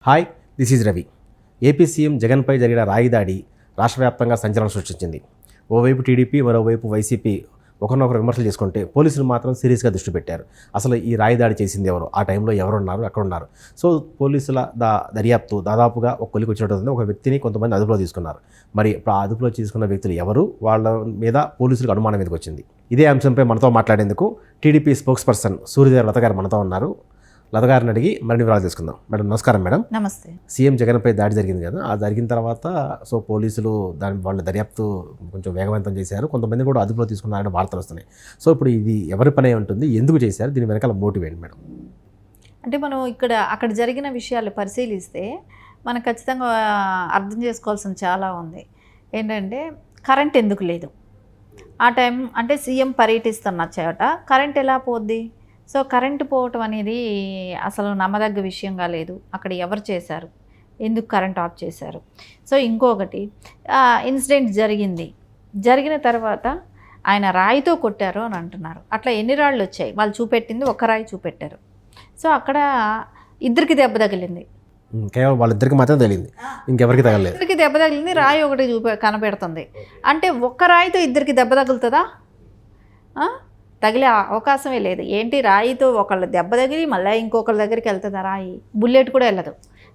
Hi, this is Ravi. AP CM జగన్పై జరిగిన రాయి దాడి రాష్ట్ర వ్యాప్తంగా సంచలనం సృష్టించింది. ఓవైపు టీడీపీ, మరోవైపు వైసీపీ ఒకరినొకరు విమర్శలు చేసుకుంటే పోలీసులు మాత్రం సీరియస్గా దృష్టి పెట్టారు. అసలు ఈ రాయి దాడి చేసింది ఎవరు, ఆ టైంలో ఎవరున్నారు, ఎక్కడున్నారు? సో పోలీసుల దర్యాప్తు దాదాపుగా ఒక కొలికి వచ్చినట్టు ఒక వ్యక్తిని కొంతమంది అదుపులో తీసుకున్నారు. మరి ఇప్పుడు ఆ అదుపులో తీసుకున్న వ్యక్తులు ఎవరు, వాళ్ళ మీద పోలీసులకు అనుమానం మీదకి వచ్చింది. ఇదే అంశంపై మనతో మాట్లాడేందుకు టీడీపీ స్పోక్స్ పర్సన్ సూర్యదేవ లత గారు మనతో ఉన్నారు. లత గారిని అడిగి మరిన్ని వివరాలు తీసుకుందాం. మేడం నమస్కారం. మేడం నమస్తే. సీఎం జగన్పై దాడి జరిగింది కదా, ఆ జరిగిన తర్వాత పోలీసులు వాళ్ళ దర్యాప్తు కొంచెం వేగవంతం చేశారు, కొంతమంది కూడా అదుపులో తీసుకున్నారని వార్తలు వస్తున్నాయి. సో ఇప్పుడు ఇది ఎవరి పని ఉంటుంది, ఎందుకు చేశారు, దీని వెనకాల మోటివ్ ఏంటి మేడం? అంటే మనం అక్కడ జరిగిన విషయాలు పరిశీలిస్తే మనం ఖచ్చితంగా అర్థం చేసుకోవాల్సిన చాలా ఉంది. ఏంటంటే కరెంట్ ఎందుకు లేదు ఆ టైం, అంటే సీఎం పర్యటిస్తున్న చోట కరెంట్ ఎలా పోద్ది? సో కరెంటు పోవటం అనేది అసలు నమ్మదగ్గ విషయంగా లేదు. అక్కడ ఎవరు చేశారు, ఎందుకు కరెంట్ ఆఫ్ చేశారు? సో ఇంకొకటి, ఇన్సిడెంట్ జరిగిన తర్వాత ఆయన రాయితో కొట్టారు అని అంటున్నారు. అట్లా ఎన్ని రాళ్ళు వచ్చాయి? వాళ్ళు చూపెట్టింది ఒక రాయి చూపెట్టారు. సో అక్కడ ఇద్దరికి దెబ్బ తగిలింది, కేవలం వాళ్ళిద్దరికి మాత్రం తెలియదు, ఇంకెవరికి తగలేదు. ఇద్దరికి దెబ్బ తగిలింది, రాయి ఒకటి కనబెడుతుంది. అంటే ఒక్క రాయితో ఇద్దరికి దెబ్బ తగులుతుందా? తగిలే అవకాశమే లేదు. ఏంటి, రాయితో ఒకళ్ళ దెబ్బ తగిలి మళ్ళీ ఇంకొకళ్ళ దగ్గరికి వెళ్తుందా రాయి? బుల్లెట్ కూడా వెళ్ళదు.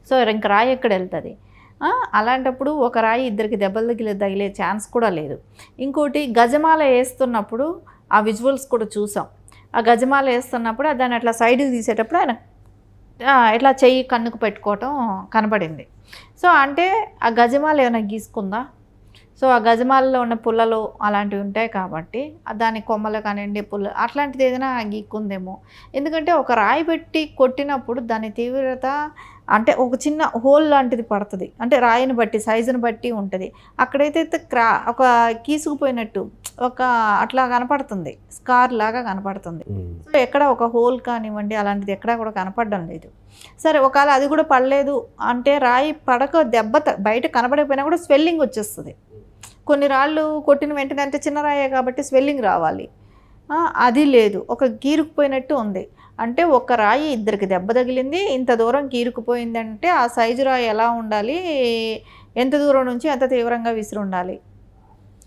సో ఇంక రాయి ఎక్కడ వెళ్తుంది? అలాంటప్పుడు ఒక రాయి ఇద్దరికి దెబ్బలు తగిలే ఛాన్స్ కూడా లేదు. ఇంకోటి, గజమాల వేస్తున్నప్పుడు ఆ విజువల్స్ కూడా చూసాం. ఆ గజమాల వేస్తున్నప్పుడు దాన్ని అట్లా సైడ్కి తీసేటప్పుడు ఆయన ఇట్లా చెయ్యి కన్నుకు పెట్టుకోవటం కనపడింది. సో అంటే ఆ గజమాల ఏమైనా గీసుకుందా? సో ఆ గజమాలలో ఉన్న పుల్లలు అలాంటివి ఉంటాయి కాబట్టి దాని కొమ్మలు కానివ్వండి, పుల్ల అట్లాంటిది ఏదైనా గీక్కుందేమో. ఎందుకంటే ఒక రాయి పెట్టి కొట్టినప్పుడు దాని తీవ్రత అంటే ఒక చిన్న హోల్ లాంటిది పడుతుంది, అంటే రాయిని బట్టి సైజుని బట్టి ఉంటుంది. అక్కడైతే ఒక కీసుకుపోయినట్టు ఒక అట్లా కనపడుతుంది, స్కార్ లాగా కనపడుతుంది. సో ఎక్కడ ఒక హోల్ కానివ్వండి అలాంటిది ఎక్కడా కూడా కనపడడం లేదు. సరే ఒకవేళ అది కూడా పడలేదు అంటే రాయి పడక దెబ్బ బయట కనపడకపోయినా కూడా స్వెల్లింగ్ వచ్చేస్తుంది. కొన్ని రాళ్ళు కొట్టిన వెంటనే, అంటే చిన్న రాయే కాబట్టి స్వెల్లింగ్ రావాలి, అది లేదు, ఒక గీరుకుపోయినట్టు ఉంది. అంటే ఒక రాయి ఇద్దరికి దెబ్బ తగిలింది, ఇంత దూరం గీరుకుపోయిందంటే ఆ సైజు రాయి ఎలా ఉండాలి, ఎంత దూరం నుంచి ఎంత తీవ్రంగా విసిరి ఉండాలి?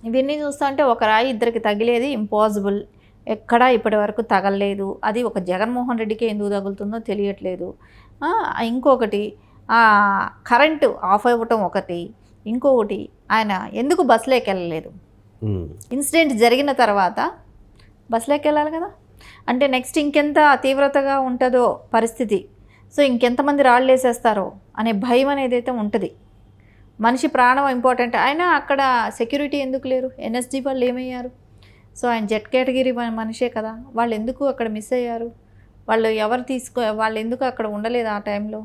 ఇవన్నీ చూస్తా అంటే ఒక రాయి ఇద్దరికి తగిలేది ఇంపాసిబుల్, ఎక్కడా ఇప్పటి వరకు తగలలేదు. అది ఒక జగన్మోహన్ రెడ్డికి ఎందుకు తగులుతుందో తెలియట్లేదు. ఇంకొకటి, కరెంటు ఆఫ్ అవ్వటం ఒకటి, ఇంకొకటి ఆయన ఎందుకు బస్సులోకి వెళ్ళలేదు? ఇన్సిడెంట్ జరిగిన తర్వాత బస్సులోకి వెళ్ళాలి కదా, అంటే నెక్స్ట్ ఇంకెంత తీవ్రతగా ఉంటుందో పరిస్థితి, సో ఇంకెంతమంది రాళ్ళు వేసేస్తారో అనే భయం అనేది అయితే ఉంటుంది. మనిషి ప్రాణం ఇంపార్టెంట్. అయినా అక్కడ సెక్యూరిటీ ఎందుకు లేరు? ఎన్ఎస్జీ వాళ్ళు ఏమయ్యారు? సో ఆయన జెడ్ కేటగిరీ మనిషే కదా, వాళ్ళు ఎందుకు అక్కడ మిస్ అయ్యారు? వాళ్ళు ఎందుకు అక్కడ ఉండలేదు ఆ టైంలో?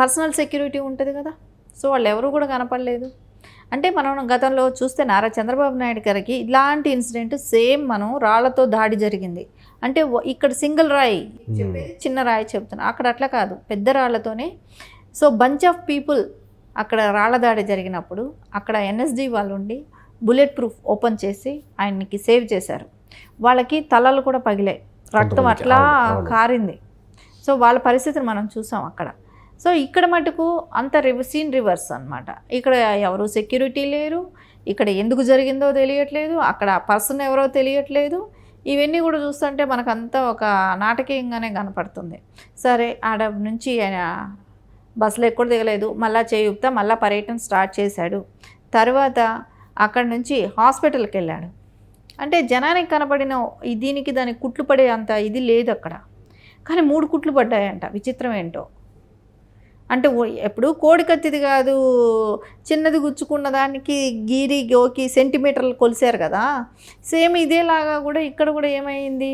పర్సనల్ సెక్యూరిటీ ఉంటుంది కదా, సో వాళ్ళు ఎవరు కూడా కనపడలేదు. అంటే మనం గతంలో చూస్తే నారా చంద్రబాబు నాయుడు గారికి ఇలాంటి ఇన్సిడెంట్ సేమ్ మనం రాళ్లతో దాడి జరిగింది. అంటే ఇక్కడ సింగిల్ రాయి, చిన్న రాయి చెప్తున్నా, అక్కడ అట్లా కాదు, పెద్ద రాళ్లతోనే. సో బంచ్ ఆఫ్ పీపుల్ అక్కడ రాళ్ల దాడి జరిగినప్పుడు అక్కడ ఎన్ఎస్జీ వాళ్ళు ఉండి బుల్లెట్ ప్రూఫ్ ఓపెన్ చేసి ఆయనకి సేవ్ చేశారు. వాళ్ళకి తలలు కూడా పగిలాయి, రక్తం అట్లా కారింది. సో వాళ్ళ పరిస్థితిని మనం చూసాం అక్కడ. సో ఇక్కడ మటుకు అంత సీన్ రివర్స్ అనమాట. ఇక్కడ ఎవరు సెక్యూరిటీ లేరు, ఇక్కడ ఎందుకు జరిగిందో తెలియట్లేదు, అక్కడ పర్సన్ ఎవరో తెలియట్లేదు. ఇవన్నీ కూడా చూస్తుంటే మనకంతా ఒక నాటకీయంగానే కనపడుతుంది. సరే ఆడ నుంచి ఆయన బస్సులో ఎక్కడ దిగలేదు, మళ్ళీ చేయుప్తా మళ్ళీ పర్యటన స్టార్ట్ చేశాడు. తర్వాత అక్కడి నుంచి హాస్పిటల్కి వెళ్ళాడు. అంటే జనానికి కనపడిన దీనికి దానికి కుట్లు పడే అంత ఇది లేదు అక్కడ, కానీ 3 కుట్లు పడ్డాయంట. విచిత్రం ఏంటో అంటే ఎప్పుడు కోడి కత్తిది కాదు, చిన్నది గుచ్చుకున్న దానికి గీరి గోకి సెంటీమీటర్లు కొలిసారు కదా, సేమ్ ఇదేలాగా కూడా ఇక్కడ కూడా ఏమైంది,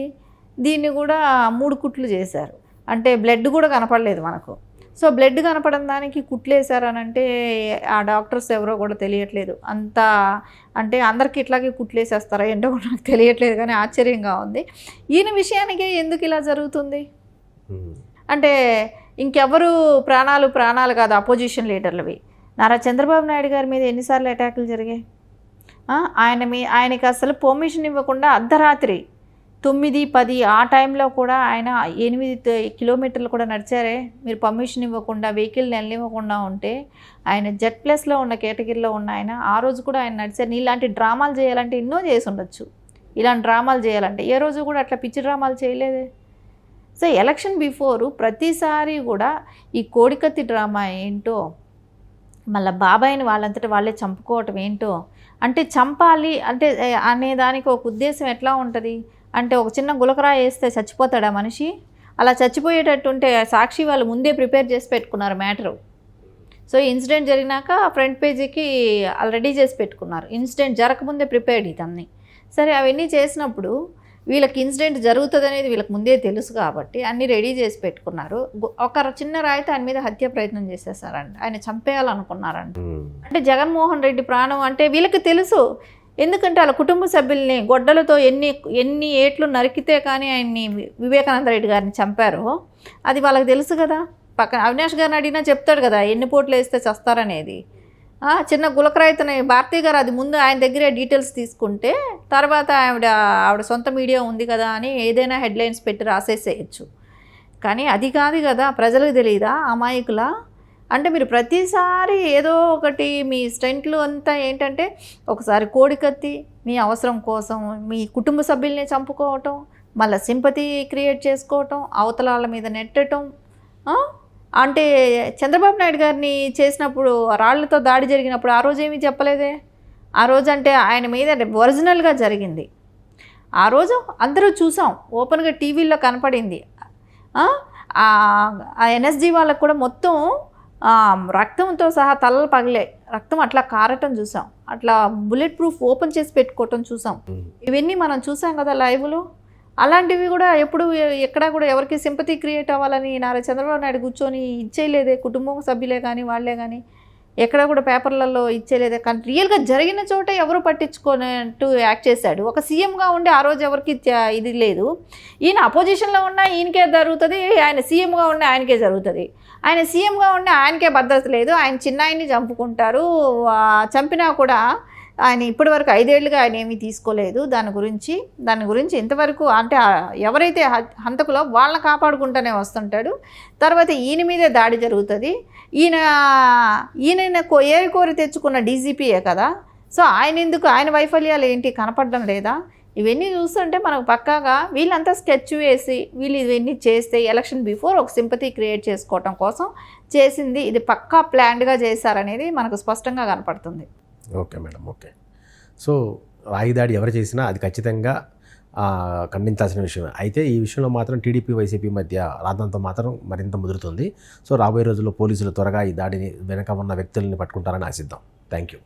దీన్ని కూడా 3 కుట్లు చేశారు. అంటే బ్లడ్ కూడా కనపడలేదు మనకు. సో బ్లడ్ కనపడని దానికి కుట్లు వేసారనంటే ఆ డాక్టర్స్ ఎవరో కూడా తెలియట్లేదు. అంతా అంటే అందరికీ ఇట్లాగే కుట్లు వేసేస్తారా ఏంటో కూడా నాకు తెలియట్లేదు, కానీ ఆశ్చర్యంగా ఉంది. ఈయన విషయానికి ఎందుకు ఇలా జరుగుతుంది అంటే ఇంకెవరు ప్రాణాలు కాదు, అపోజిషన్ లీడర్లవి. నారా చంద్రబాబు నాయుడు గారి మీద ఎన్నిసార్లు అటాకులు జరిగాయి? ఆయనకి అసలు పర్మిషన్ ఇవ్వకుండా అర్ధరాత్రి 9-10 ఆ టైంలో కూడా ఆయన 8 కిలోమీటర్లు కూడా నడిచారే. మీరు పర్మిషన్ ఇవ్వకుండా వెహికల్ని వెళ్ళనివ్వకుండా ఉంటే ఆయన Z+లో ఉన్న కేటగిరీలో ఉన్న ఆయన ఆ రోజు కూడా ఆయన నడిచారు. ఇలాంటి డ్రామాలు చేయాలంటే ఎన్నో చేసి ఉండొచ్చు. ఇలాంటి డ్రామాలు చేయాలంటే ఏ రోజు కూడా అట్లా పిచ్చి డ్రామాలు చేయలేదే. సో ఎలక్షన్ బిఫోరు ప్రతిసారి కూడా ఈ కోడికత్తి డ్రామా ఏంటో, మళ్ళీ బాబాయిని వాళ్ళంతటా వాళ్ళే చంపుకోవటం ఏంటో, అంటే చంపాలి అంటే అనేదానికి ఒక ఉద్దేశం ఎట్లా ఉంటుంది అంటే, ఒక చిన్న గులకరాయి వేస్తే చచ్చిపోతాడా మనిషి? అలా చచ్చిపోయేటట్టుంటే సాక్షి వాళ్ళు ముందే ప్రిపేర్ చేసి పెట్టుకున్నారు మ్యాటరు. సో ఇన్సిడెంట్ జరిగినాక ఫ్రంట్ పేజీకి ఆల్రెడీ చేసి పెట్టుకున్నారు. ఇన్సిడెంట్ జరగకముందే ప్రిపేర్డ్ ఇదన్నీ. సరే అవన్నీ చేసినప్పుడు వీళ్ళకి ఇన్సిడెంట్ జరుగుతుంది అనేది వీళ్ళకి ముందే తెలుసు కాబట్టి అన్నీ రెడీ చేసి పెట్టుకున్నారు. ఒక చిన్న రాయితో ఆయన మీద హత్య ప్రయత్నం చేసేసారంట, ఆయన చంపేయాలనుకున్నారంట. అంటే జగన్మోహన్ రెడ్డి ప్రాణం అంటే వీళ్ళకి తెలుసు. ఎందుకంటే వాళ్ళ కుటుంబ సభ్యుల్ని గొడ్డలతో ఎన్ని ఏట్లు నరికితే కానీ ఆయన్ని వివేకానంద రెడ్డి గారిని చంపారో అది వాళ్ళకి తెలుసు కదా. పక్కన అవినాష్ గారిని అడిగినా చెప్తాడు కదా ఎన్ని పోట్లు వేస్తే చస్తారనేది. చిన్న గులకరాయితోనే భారతీ గారు అది ముందు ఆయన దగ్గరే డీటెయిల్స్ తీసుకుంటే తర్వాత ఆవిడ సొంత మీడియా ఉంది కదా అని ఏదైనా హెడ్లైన్స్ పెట్టి రాసేసేయచ్చు. కానీ అది కాదు కదా, ప్రజలకు తెలియదా అమాయకుల. అంటే మీరు ప్రతిసారి ఏదో ఒకటి మీ స్టంట్లు అంతా ఏంటంటే, ఒకసారి కోడికత్తి మీ అవసరం కోసం మీ కుటుంబ సభ్యుల్ని చంపుకోవటం, మళ్ళీ సింపతి క్రియేట్ చేసుకోవటం, అవతల వాళ్ళ మీద నెట్టడం. అంటే చంద్రబాబు నాయుడు గారిని చేసినప్పుడు రాళ్లతో దాడి జరిగినప్పుడు ఆ రోజు ఏమీ చెప్పలేదే. ఆ రోజు అంటే ఆయన మీద ఒరిజినల్గా జరిగింది. ఆ రోజు అందరూ చూసాం, ఓపెన్గా టీవీల్లో కనపడింది. ఆ ఎన్ఎస్జీ వాళ్ళకు కూడా మొత్తం రక్తంతో సహా తలలు పగిలే, రక్తం అట్లా కారటం చూసాం, అట్లా బుల్లెట్ ప్రూఫ్ ఓపెన్ చేసి పెట్టుకోవటం చూసాం. ఇవన్నీ మనం చూసాం కదా లైవ్లో. అలాంటివి కూడా ఎప్పుడు ఎక్కడా కూడా ఎవరికి సింపతి క్రియేట్ అవ్వాలని నారా చంద్రబాబు నాయుడు కూర్చొని ఇచ్చేయలేదే. కుటుంబం సభ్యులే కానీ వాళ్ళే కానీ ఎక్కడ కూడా పేపర్లలో ఇచ్చేయలేదే. కానీ రియల్గా జరిగిన చోట ఎవరు పట్టించుకోనట్టు యాక్ట్ చేశాడు. ఒక సీఎంగా ఉండి ఆ రోజు ఎవరికి ఇది లేదు. ఈయన అపోజిషన్లో ఉన్నా ఈయనకే జరుగుతుంది, ఆయన సీఎంగా ఉండి ఆయనకే జరుగుతుంది. ఆయన సీఎంగా ఉండి ఆయనకే భద్రత లేదు, ఆయన చిన్నాయన్ని చంపుకుంటారు. చంపినా కూడా ఆయన ఇప్పటివరకు 5 ఏళ్ళుగా ఆయన ఏమీ తీసుకోలేదు దాని గురించి ఇంతవరకు. అంటే ఎవరైతే హంతకులో వాళ్ళని కాపాడుకుంటూనే వస్తుంటాడు. తర్వాత ఈయన మీదే దాడి జరుగుతుంది. ఈయన కోరి తెచ్చుకున్న డీజీపీయే కదా. సో ఆయన వైఫల్యాలు ఏంటి కనపడడం లేదా? ఇవన్నీ చూస్తుంటే మనకు పక్కాగా వీళ్ళంతా స్కెచ్ వేసి వీళ్ళు ఇవన్నీ చేస్తే ఎలక్షన్ బిఫోర్ ఒక సింపతి క్రియేట్ చేసుకోవటం కోసం చేసింది. ఇది పక్కా ప్లాన్డ్గా చేశారనేది మనకు స్పష్టంగా కనపడుతుంది. Okay madam, okay. సో రాయి దాడి ఎవరు చేసినా అది ఖచ్చితంగా ఖండించాల్సిన విషయం. అయితే ఈ విషయంలో మాత్రం టీడీపీ వైసీపీ మధ్య రాద్ధాంతం మాత్రం మరింత ముదురుతుంది. సో రాబోయే రోజుల్లో పోలీసులు త్వరగా ఈ దాడిని వెనక ఉన్న వ్యక్తులని పట్టుకుంటారని ఆశిద్దాం. Thank you.